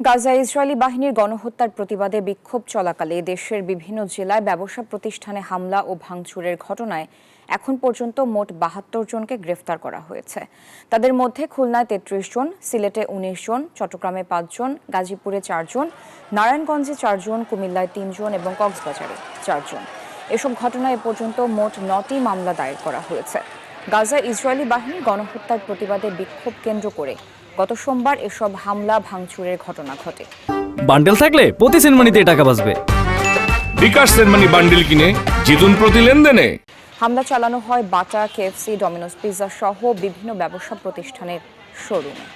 গাজায় ইসরায়েলি বাহিনীর গণহত্যার প্রতিবাদে বিক্ষোভ চলাকালে দেশের বিভিন্ন জেলায় ব্যবসা প্রতিষ্ঠানে হামলা ও ভাঙচুরের ঘটনায় এখন পর্যন্ত মোট ৭২ জনকে গ্রেফতার করা হয়েছে। তাদের মধ্যে খুলনায় ৩৩ জন, সিলেটে ১৯ জন, চট্টগ্রামে ৫ জন, গাজীপুরে ৪ জন, নারায়ণগঞ্জে ৪ জন, কুমিল্লায় ৩ জন এবং কক্সবাজারে ৪ জন। এসব ঘটনায় এ পর্যন্ত মোট ৯টি মামলা দায়ের করা হয়েছে। গাজায় ইসরায়েলি বাহিনীর গণহত্যার প্রতিবাদে বিক্ষোভ কেন্দ্র করে গত সোমবার এসব হামলা ভাঙচুরের ঘটনা ঘটে। বান্ডেল থাকলে প্রতি সেনমানিতে টাকা বাঁচবে। বিকাশ সেনমানি বান্ডেল কিনে জিতুন প্রতি লেনদেনে। হামলা চালানো হয় বাটা, কেএফসি, ডমিনোস পিৎজা সহ বিভিন্ন ব্যবসা প্রতিষ্ঠানের শোরুমে।